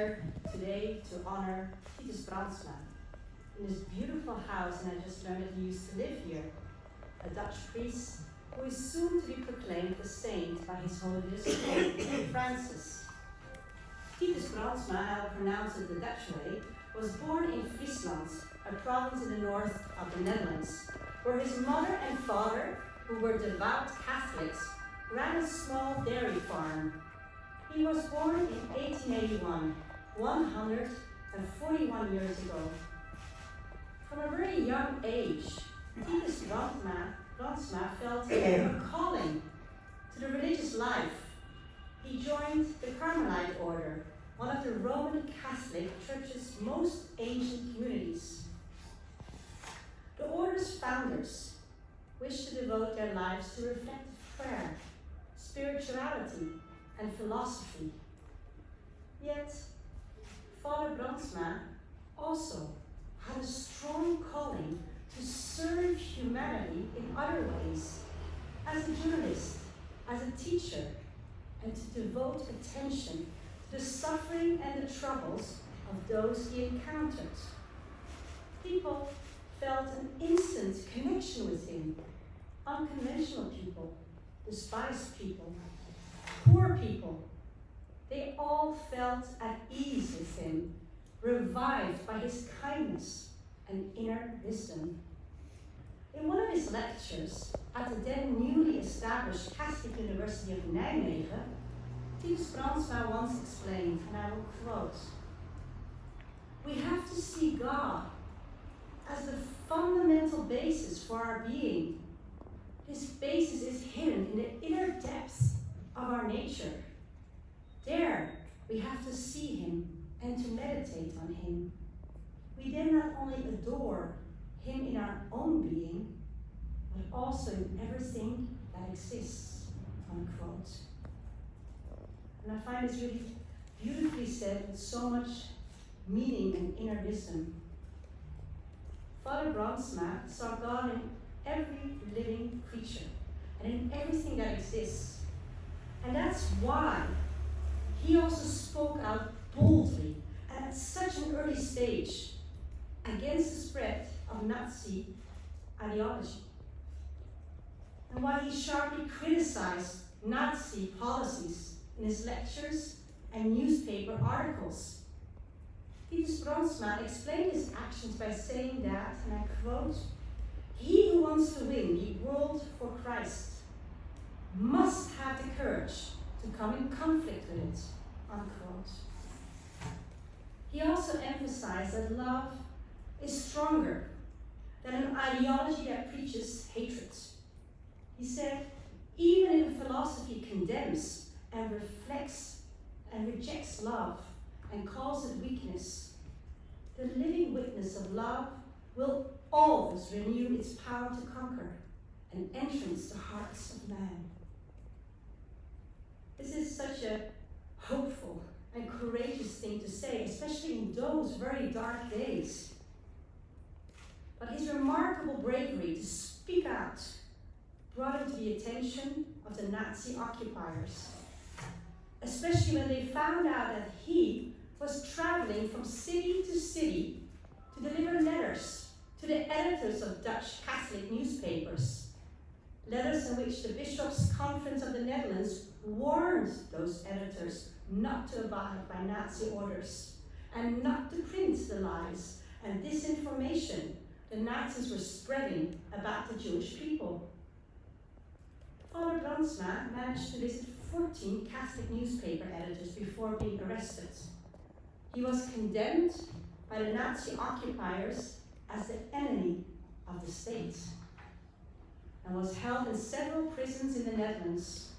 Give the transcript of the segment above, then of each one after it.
here today to honor Titus Brandsma in this beautiful house, and I just learned that he used to live here, a Dutch priest who is soon to be proclaimed a saint by his holiness Pope Francis. Titus Brandsma, I'll pronounce it the Dutch way, was born in Friesland, a province in the north of the Netherlands, where his mother and father, who were devout Catholics, ran a small dairy farm. He was born in 1881, 141 years ago. From a very young age, Titus Brandsma felt a calling to the religious life. He joined the Carmelite order, one of the Roman Catholic Church's most ancient communities. The order's founders wished to devote their lives to reflective prayer, spirituality, and philosophy. Yet, Father Brandsma also had a strong calling to serve humanity in other ways, as a journalist, as a teacher, and to devote attention to the suffering and the troubles of those he encountered. People felt an instant connection with him. Unconventional people, despised people, poor people, they all felt at ease with him, revived by his kindness and inner wisdom. In one of his lectures at the then newly established Catholic University of Nijmegen, Titus Brandsma once explained, and I will quote, "We have to see God as the fundamental basis for our being. His basis is hidden in the inner depths of our nature. There, we have to see him and to meditate on him. We then not only adore him in our own being, but also in everything that exists," unquote. And I find this really beautifully said with so much meaning and inner wisdom. Father Brandsma saw God in every living creature and in everything that exists. And that's why he also spoke out boldly and at such an early stage against the spread of Nazi ideology. And why he sharply criticized Nazi policies in his lectures and newspaper articles. Titus Brandsma explained his actions by saying that, and I quote, "He who wants to win the world for Christ must have the courage to come in conflict with it," unquote. He also emphasized that love is stronger than an ideology that preaches hatred. He said, even if a philosophy condemns and reflects and rejects love and calls it weakness, the living witness of love will always renew its power to conquer and entrance the hearts of man. This is such a hopeful and courageous thing to say, especially in those very dark days. But his remarkable bravery to speak out brought him to the attention of the Nazi occupiers, especially when they found out that he was traveling from city to city to deliver letters to the editors of Dutch Catholic newspapers, letters in which the Bishops' Conference of the Netherlands warned those editors not to abide by Nazi orders and not to print the lies and disinformation the Nazis were spreading about the Jewish people. Father Brandsma managed to visit 14 Catholic newspaper editors before being arrested. He was condemned by the Nazi occupiers as the enemy of the state and was held in several prisons in the Netherlands.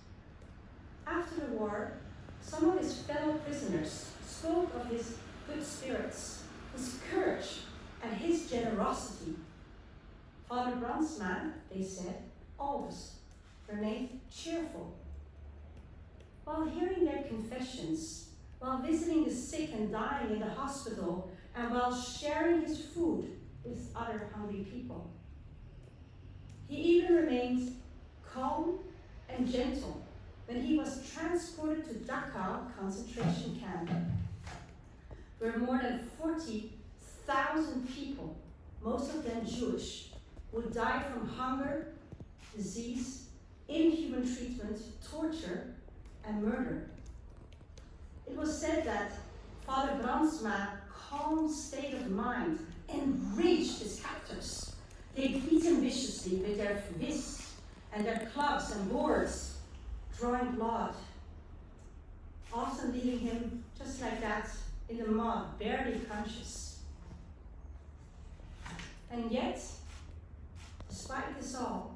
After the war, some of his fellow prisoners spoke of his good spirits, his courage, and his generosity. Father Brandsma, they said, always remained cheerful. While hearing their confessions, while visiting the sick and dying in the hospital, and while sharing his food with other hungry people. He even remained calm and gentle when he was transported to Dachau concentration camp. where more than 40,000 people, most of them Jewish, would die from hunger, disease, inhuman treatment, torture, and murder. It was said that Father Brandsma's calm state of mind enraged his captors. They beat him viciously with their fists and their clubs and boards, drawing blood, often leaving him just like that in the mud, barely conscious. And yet, despite this all,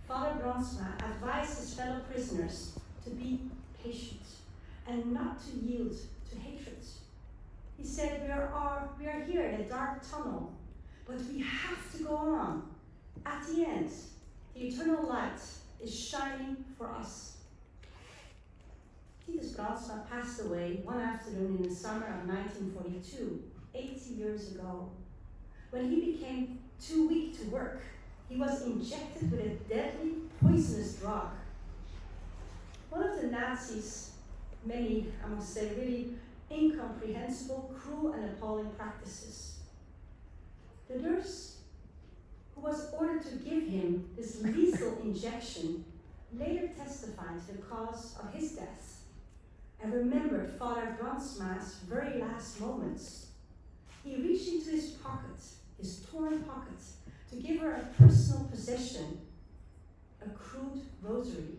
Father Brandsma advised his fellow prisoners to be patient and not to yield to hatred. He said, we are here in a dark tunnel, but we have to go on. At the end, the eternal light is shining for us. Titus Brandsma passed away one afternoon in the summer of 1942, 80 years ago. When he became too weak to work, he was injected with a deadly, poisonous drug. One of the Nazis' many, I must say, really incomprehensible, cruel, and appalling practices. The nurse who was ordered to give him this lethal injection later testified to the cause of his death and remembered Father Brandsma's very last moments. He reached into his pocket, his torn pocket, to give her a personal possession, a crude rosary,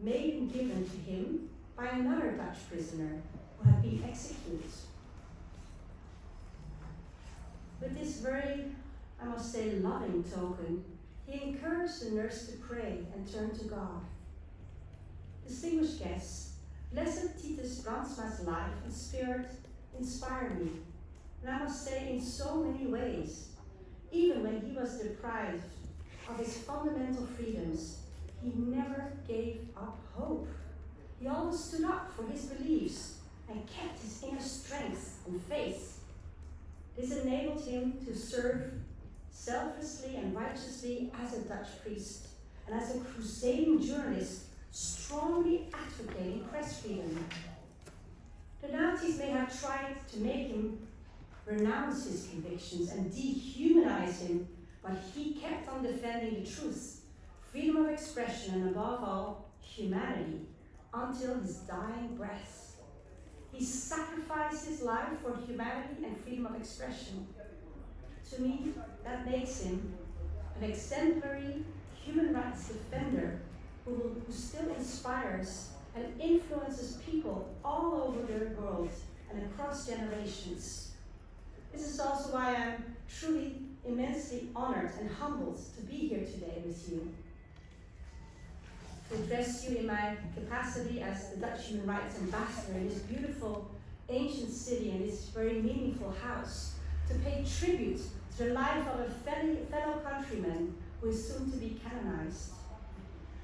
made and given to him by another Dutch prisoner who had been executed. With this very, I must say, loving token, he encouraged the nurse to pray and turn to God. Distinguished guests, Blessed Titus Brandsma's life and spirit inspire me, and I must say in so many ways. Even when he was deprived of his fundamental freedoms, he never gave up hope. He always stood up for his beliefs and kept his inner strength and faith. This enabled him to serve selflessly and righteously as a Dutch priest and as a crusading journalist, strongly advocating press freedom. The Nazis may have tried to make him renounce his convictions and dehumanize him, but he kept on defending the truth, freedom of expression, and above all, humanity, until his dying breath. He sacrificed his life for humanity and freedom of expression. To me, that makes him an exemplary human rights defender who still inspires and influences people all over the world and across generations. This is also why I'm truly immensely honored and humbled to be here today with you. To address you in my capacity as the Dutch Human Rights Ambassador in this beautiful ancient city and this very meaningful house, to pay tribute to the life of a fellow countryman who is soon to be canonized.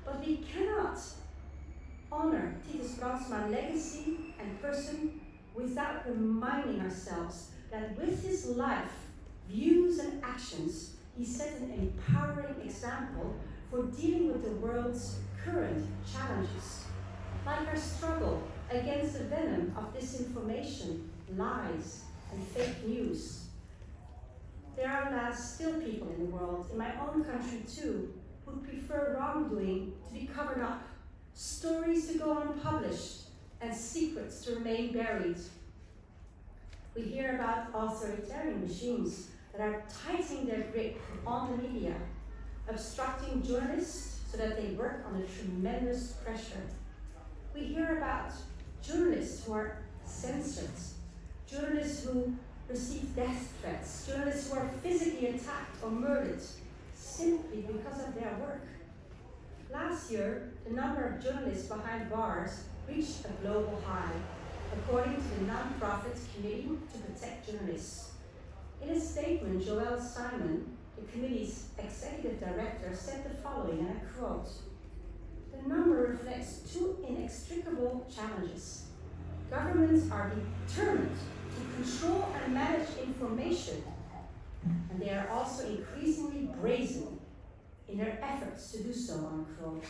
But we cannot honor Titus Brandsma's legacy and person without reminding ourselves that with his life, views, and actions, he set an empowering example for dealing with the world's current challenges, like our struggle against the venom of disinformation, lies, and fake news. There are, alas, still people in the world, in my own country too, who prefer wrongdoing to be covered up, stories to go unpublished, and secrets to remain buried. We hear about authoritarian regimes that are tightening their grip on the media, obstructing journalists so that they work under tremendous pressure. We hear about journalists who are censored, journalists who receive death threats, journalists who are physically attacked or murdered simply because of their work. Last year, the number of journalists behind bars reached a global high, according to the non-profit Committee to Protect Journalists. In a statement, Joël Simon, the committee's executive director, said the following, and I quote, "The number reflects two inextricable challenges. Governments are determined to control and manage information, and they are also increasingly brazen in their efforts to do so," unquote.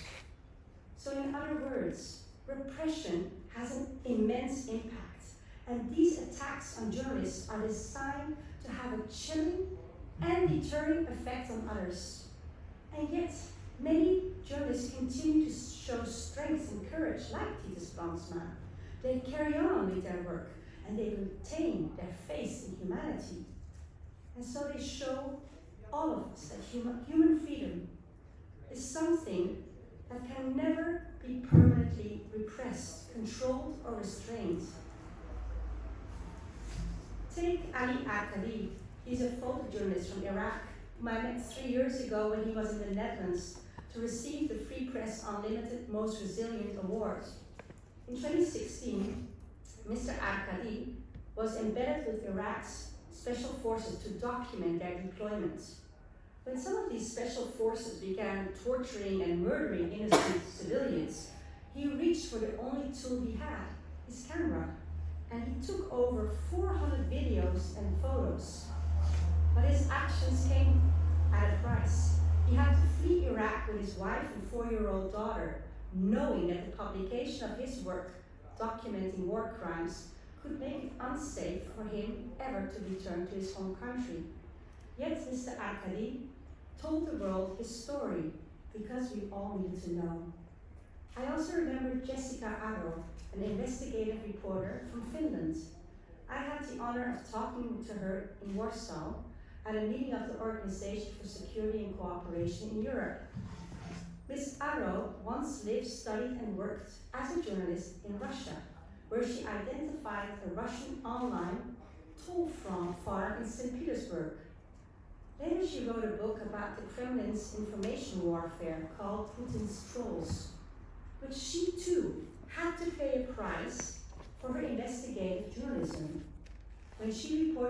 So in other words, repression has an immense impact, And these attacks on journalists are designed to have a chilling and deterring effect on others. And yet, many journalists continue to show strength and courage, like Titus Brandsma. They carry on with their work, and they retain their faith in humanity. And so they show all of us that human freedom is something that can never be permanently repressed, controlled, or restrained. Take Ali Akali. He's a photojournalist from Iraq, whom I met 3 years ago when he was in the Netherlands to receive the Free Press Unlimited Most Resilient Award. In 2016, Mr. Akali was embedded with Iraq's special forces to document their deployment. When some of these special forces began torturing and murdering innocent civilians, he reached for the only tool he had, his camera, and he took over 400 videos and photos. But his actions came at a price. He had to flee Iraq with his wife and 4-year-old daughter, knowing that the publication of his work documenting war crimes could make it unsafe for him ever to return to his home country. Yet Mr. Akali told the world his story because we all needed to know. I also remember Jessica Aro, an investigative reporter from Finland. I had the honor of talking to her in Warsaw at a meeting of the Organization for Security and Cooperation in Europe. Ms. Aro once lived, studied, and worked as a journalist in Russia, where she identified a Russian online toll farm in St. Petersburg. Later she wrote a book about the Kremlin's information warfare called Putin's Trolls, but she too had to pay a price for her investigative journalism. When she reported